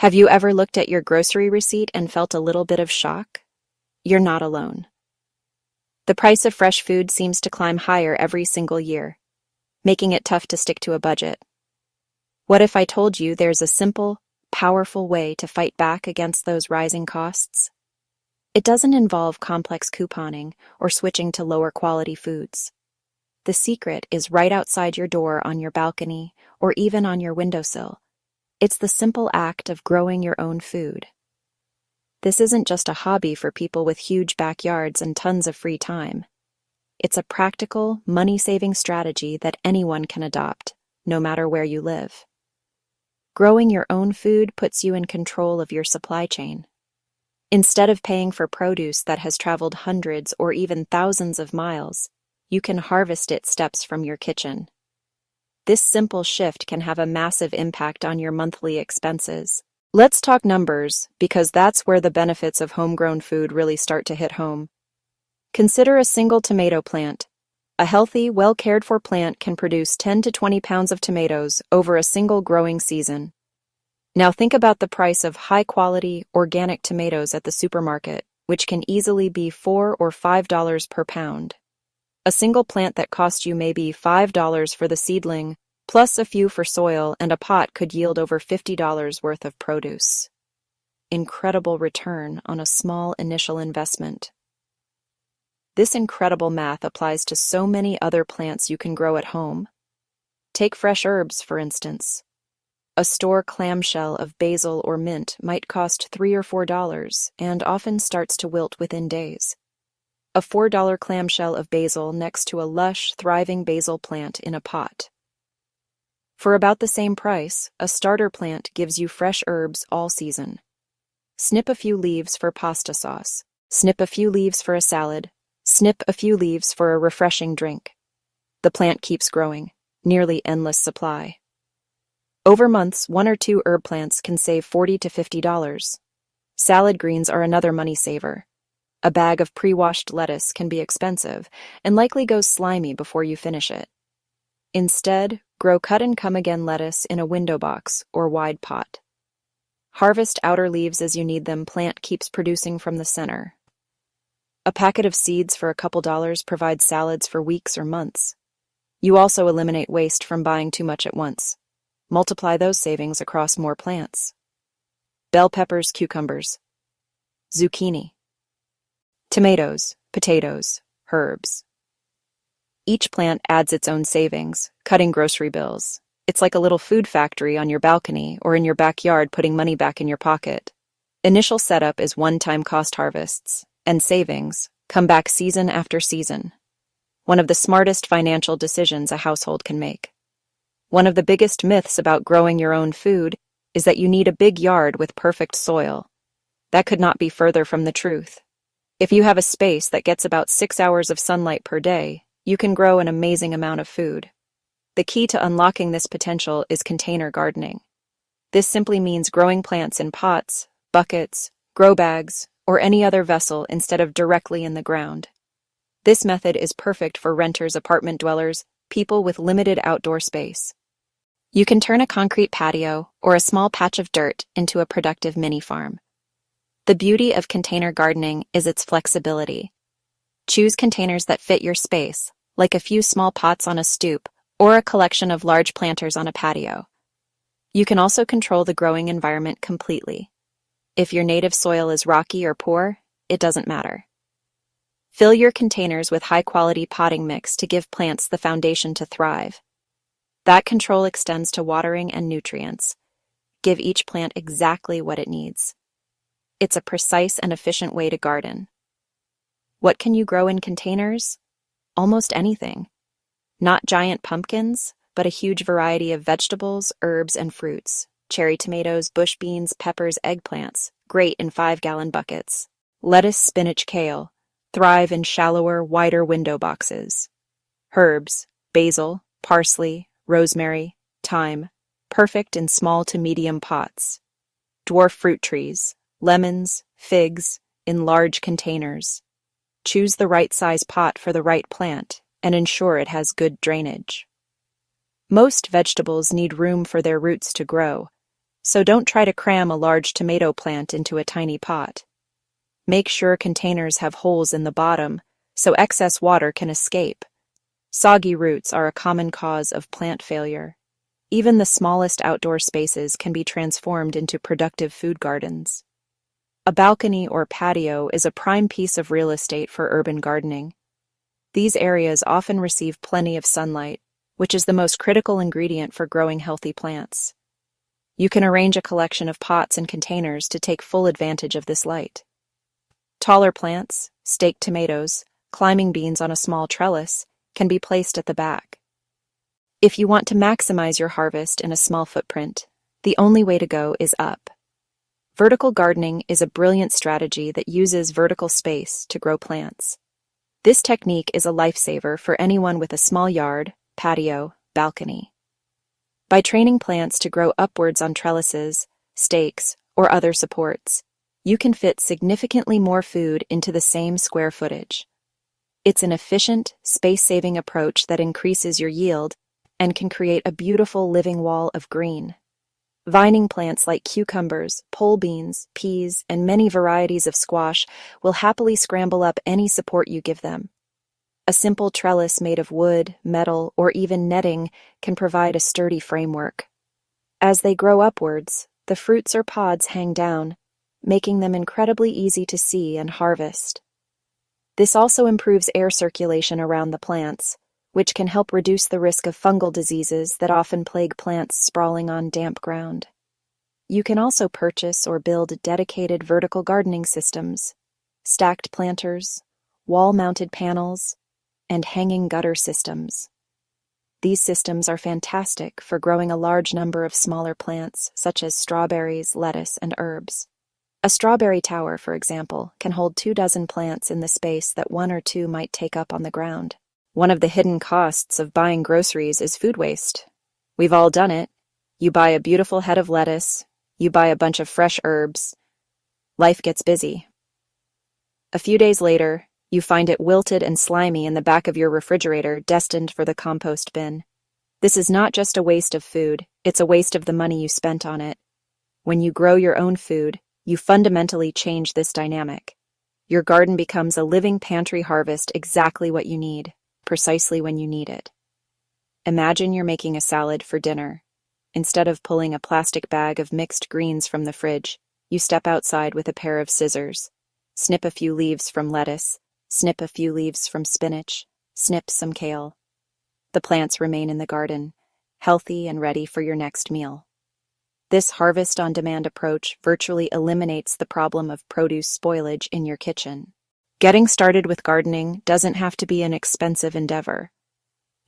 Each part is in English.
Have you ever looked at your grocery receipt and felt a little bit of shock? You're not alone. The price of fresh food seems to climb higher every single year, making it tough to stick to a budget. What if I told you there's a simple, powerful way to fight back against those rising costs? It doesn't involve complex couponing or switching to lower quality foods. The secret is right outside your door, on your balcony, or even on your windowsill. It's the simple act of growing your own food. This isn't just a hobby for people with huge backyards and tons of free time. It's a practical, money-saving strategy that anyone can adopt, no matter where you live. Growing your own food puts you in control of your supply chain. Instead of paying for produce that has traveled hundreds or even thousands of miles, you can harvest it steps from your kitchen. This simple shift can have a massive impact on your monthly expenses. Let's talk numbers, because that's where the benefits of homegrown food really start to hit home. Consider a single tomato plant. A healthy, well-cared-for plant can produce 10 to 20 pounds of tomatoes over a single growing season. Now think about the price of high-quality, organic tomatoes at the supermarket, which can easily be $4 or $5 per pound. A single plant that cost you maybe $5 for the seedling, plus a few for soil and a pot, could yield over $50 worth of produce. Incredible return on a small initial investment. This incredible math applies to so many other plants you can grow at home. Take fresh herbs, for instance. A store clamshell of basil or mint might cost $3 or $4 and often starts to wilt within days. A $4 clamshell of basil next to a lush, thriving basil plant in a pot. For about the same price, a starter plant gives you fresh herbs all season. Snip a few leaves for pasta sauce. Snip a few leaves for a salad. Snip a few leaves for a refreshing drink. The plant keeps growing, nearly endless supply. Over months, 1 or 2 herb plants can save $40 to $50. Salad greens are another money saver. A bag of pre-washed lettuce can be expensive and likely goes slimy before you finish it. Instead, grow cut-and-come-again lettuce in a window box or wide pot. Harvest outer leaves as you need them. Plant keeps producing from the center. A packet of seeds for a couple dollars provides salads for weeks or months. You also eliminate waste from buying too much at once. Multiply those savings across more plants. Bell peppers, cucumbers, zucchini, tomatoes, potatoes, herbs. Each plant adds its own savings, cutting grocery bills. It's like a little food factory on your balcony or in your backyard, putting money back in your pocket. Initial setup is one-time cost harvests, and savings come back season after season. One of the smartest financial decisions a household can make. One of the biggest myths about growing your own food is that you need a big yard with perfect soil. That could not be further from the truth. If you have a space that gets about 6 hours of sunlight per day, you can grow an amazing amount of food. The key to unlocking this potential is container gardening. This simply means growing plants in pots, buckets, grow bags, or any other vessel instead of directly in the ground. This method is perfect for renters, apartment dwellers, people with limited outdoor space. You can turn a concrete patio or a small patch of dirt into a productive mini farm. The beauty of container gardening is its flexibility. Choose containers that fit your space, like a few small pots on a stoop or a collection of large planters on a patio. You can also control the growing environment completely. If your native soil is rocky or poor, it doesn't matter. Fill your containers with high-quality potting mix to give plants the foundation to thrive. That control extends to watering and nutrients. Give each plant exactly what it needs. It's a precise and efficient way to garden. What can you grow in containers? Almost anything. Not giant pumpkins, but a huge variety of vegetables, herbs, and fruits. Cherry tomatoes, bush beans, peppers, eggplants, great in 5-gallon buckets. Lettuce, spinach, kale, thrive in shallower, wider window boxes. Herbs, basil, parsley, rosemary, thyme, perfect in small to medium pots. Dwarf fruit trees, lemons, figs, in large containers. Choose the right size pot for the right plant and ensure it has good drainage. Most vegetables need room for their roots to grow, So don't try to cram a large tomato plant into a tiny pot. Make sure containers have holes in the bottom so excess water can escape. Soggy roots are a common cause of plant failure. Even the smallest outdoor spaces can be transformed into productive food gardens. A balcony or patio is a prime piece of real estate for urban gardening. These areas often receive plenty of sunlight, which is the most critical ingredient for growing healthy plants. You can arrange a collection of pots and containers to take full advantage of this light. Taller plants, staked tomatoes, climbing beans on a small trellis, can be placed at the back. If you want to maximize your harvest in a small footprint, the only way to go is up. Vertical gardening is a brilliant strategy that uses vertical space to grow plants. This technique is a lifesaver for anyone with a small yard, patio, balcony. By training plants to grow upwards on trellises, stakes, or other supports, you can fit significantly more food into the same square footage. It's an efficient, space-saving approach that increases your yield and can create a beautiful living wall of green. Vining plants like cucumbers, pole beans, peas, and many varieties of squash will happily scramble up any support you give them. A simple trellis made of wood, metal, or even netting can provide a sturdy framework. As they grow upwards, the fruits or pods hang down, making them incredibly easy to see and harvest. This also improves air circulation around the plants, which can help reduce the risk of fungal diseases that often plague plants sprawling on damp ground. You can also purchase or build dedicated vertical gardening systems, stacked planters, wall-mounted panels, and hanging gutter systems. These systems are fantastic for growing a large number of smaller plants, such as strawberries, lettuce, and herbs. A strawberry tower, for example, can hold 24 plants in the space that 1 or 2 might take up on the ground. One of the hidden costs of buying groceries is food waste. We've all done it. You buy a beautiful head of lettuce, you buy a bunch of fresh herbs. Life gets busy. A few days later, you find it wilted and slimy in the back of your refrigerator, destined for the compost bin. This is not just a waste of food, it's a waste of the money you spent on it. When you grow your own food, you fundamentally change this dynamic. Your garden becomes a living pantry harvest, exactly what you need, precisely when you need it. Imagine you're making a salad for dinner. Instead of pulling a plastic bag of mixed greens from the fridge, you step outside with a pair of scissors, snip a few leaves from lettuce, snip a few leaves from spinach, snip some kale. The plants remain in the garden, healthy and ready for your next meal. This harvest-on-demand approach virtually eliminates the problem of produce spoilage in your kitchen. Getting started with gardening doesn't have to be an expensive endeavor.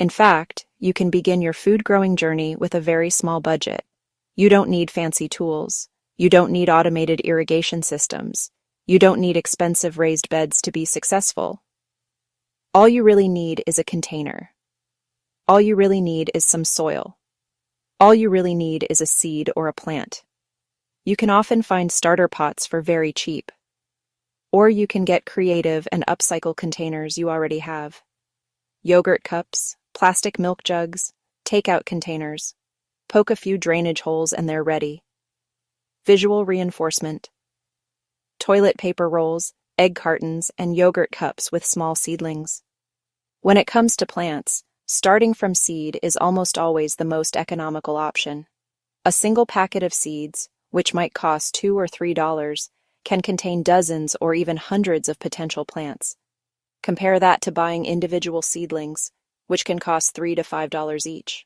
In fact, you can begin your food-growing journey with a very small budget. You don't need fancy tools. You don't need automated irrigation systems. You don't need expensive raised beds to be successful. All you really need is a container. All you really need is some soil. All you really need is a seed or a plant. You can often find starter pots for very cheap. Or you can get creative and upcycle containers you already have. Yogurt cups, plastic milk jugs, takeout containers. Poke a few drainage holes and they're ready. Visual reinforcement. Toilet paper rolls, egg cartons, and yogurt cups with small seedlings. When it comes to plants, starting from seed is almost always the most economical option. A single packet of seeds, which might cost $2 or $3, can contain dozens or even hundreds of potential plants. Compare that to buying individual seedlings, which can cost $3 to $5 each.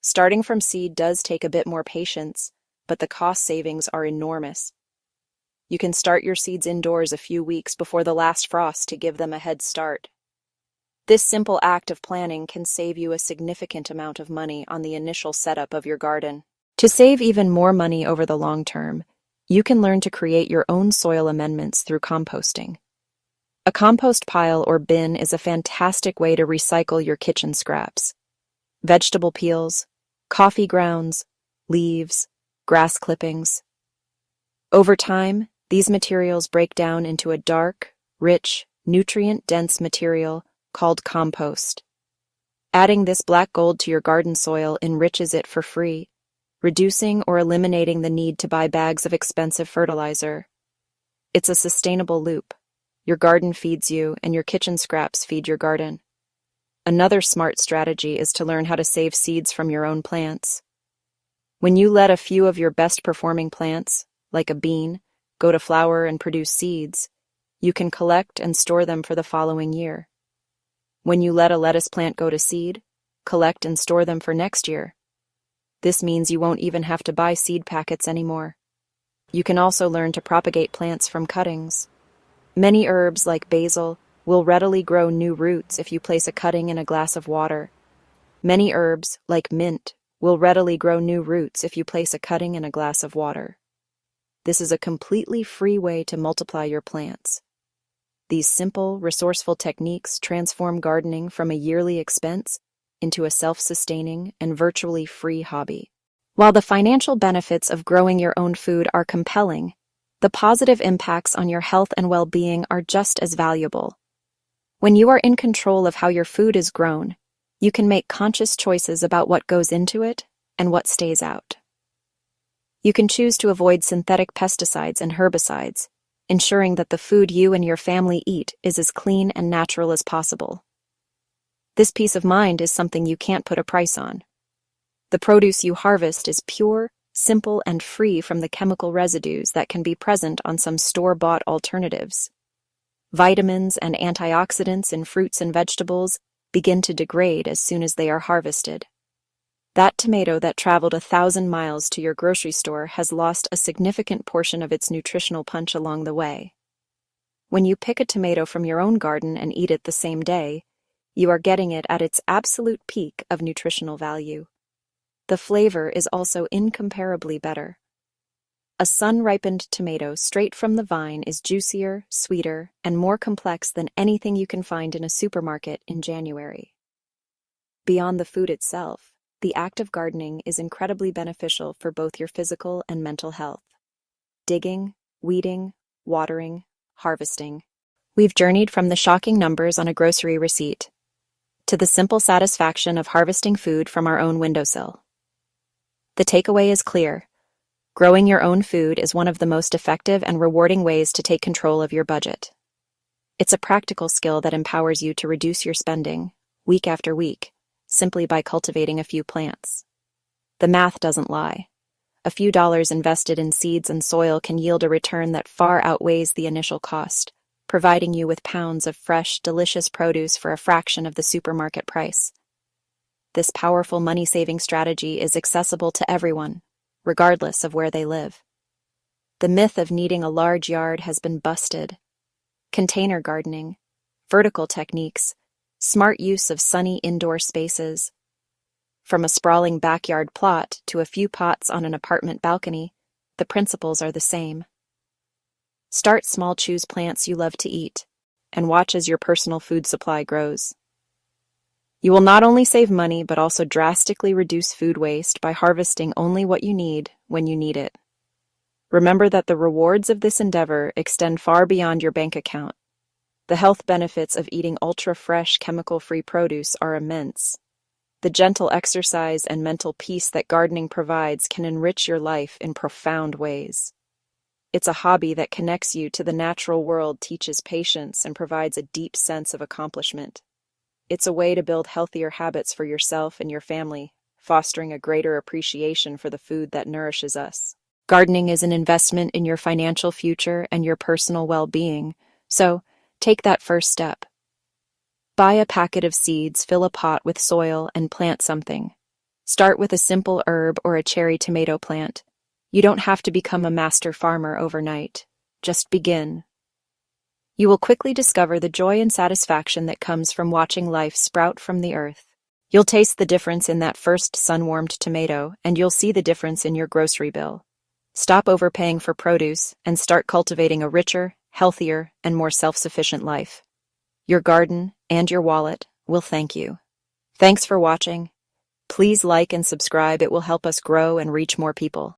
Starting from seed does take a bit more patience, but the cost savings are enormous. You can start your seeds indoors a few weeks before the last frost to give them a head start. This simple act of planning can save you a significant amount of money on the initial setup of your garden. To save even more money over the long term, you can learn to create your own soil amendments through composting. A compost pile or bin is a fantastic way to recycle your kitchen scraps. Vegetable peels, coffee grounds, leaves, grass clippings. Over time, these materials break down into a dark, rich, nutrient-dense material called compost. Adding this black gold to your garden soil enriches it for free, reducing or eliminating the need to buy bags of expensive fertilizer. It's a sustainable loop. Your garden feeds you, and your kitchen scraps feed your garden. Another smart strategy is to learn how to save seeds from your own plants. When you let a few of your best-performing plants, like a bean, go to flower and produce seeds, you can collect and store them for the following year. When you let a lettuce plant go to seed, collect and store them for next year. This means you won't even have to buy seed packets anymore. You can also learn to propagate plants from cuttings. Many herbs, like basil, will readily grow new roots if you place a cutting in a glass of water. Many herbs, like mint, will readily grow new roots if you place a cutting in a glass of water. This is a completely free way to multiply your plants. These simple, resourceful techniques transform gardening from a yearly expense into a self-sustaining and virtually free hobby. While the financial benefits of growing your own food are compelling, the positive impacts on your health and well-being are just as valuable. When you are in control of how your food is grown, you can make conscious choices about what goes into it and what stays out. You can choose to avoid synthetic pesticides and herbicides, ensuring that the food you and your family eat is as clean and natural as possible. This peace of mind is something you can't put a price on. The produce you harvest is pure, simple, and free from the chemical residues that can be present on some store-bought alternatives. Vitamins and antioxidants in fruits and vegetables begin to degrade as soon as they are harvested. That tomato that traveled 1,000 miles to your grocery store has lost a significant portion of its nutritional punch along the way. When you pick a tomato from your own garden and eat it the same day, you are getting it at its absolute peak of nutritional value. The flavor is also incomparably better. A sun-ripened tomato straight from the vine is juicier, sweeter, and more complex than anything you can find in a supermarket in January. Beyond the food itself, the act of gardening is incredibly beneficial for both your physical and mental health. Digging, weeding, watering, harvesting. We've journeyed from the shocking numbers on a grocery receipt to the simple satisfaction of harvesting food from our own windowsill. The takeaway is clear. Growing your own food is one of the most effective and rewarding ways to take control of your budget. It's a practical skill that empowers you to reduce your spending, week after week, simply by cultivating a few plants. The math doesn't lie. A few dollars invested in seeds and soil can yield a return that far outweighs the initial cost, providing you with pounds of fresh, delicious produce for a fraction of the supermarket price. This powerful money-saving strategy is accessible to everyone, regardless of where they live. The myth of needing a large yard has been busted. Container gardening, vertical techniques, smart use of sunny indoor spaces. From a sprawling backyard plot to a few pots on an apartment balcony, the principles are the same. Start small, choose plants you love to eat, and watch as your personal food supply grows. You will not only save money but also drastically reduce food waste by harvesting only what you need when you need it. Remember that the rewards of this endeavor extend far beyond your bank account. The health benefits of eating ultra-fresh, chemical-free produce are immense. The gentle exercise and mental peace that gardening provides can enrich your life in profound ways. It's a hobby that connects you to the natural world, teaches patience, and provides a deep sense of accomplishment. It's a way to build healthier habits for yourself and your family, fostering a greater appreciation for the food that nourishes us. Gardening is an investment in your financial future and your personal well-being, so take that first step. Buy a packet of seeds, fill a pot with soil, and plant something. Start with a simple herb or a cherry tomato plant. You don't have to become a master farmer overnight. Just begin. You will quickly discover the joy and satisfaction that comes from watching life sprout from the earth. You'll taste the difference in that first sun-warmed tomato, and you'll see the difference in your grocery bill. Stop overpaying for produce and start cultivating a richer, healthier, and more self-sufficient life. Your garden and your wallet will thank you. Thanks for watching. Please like and subscribe. It will help us grow and reach more people.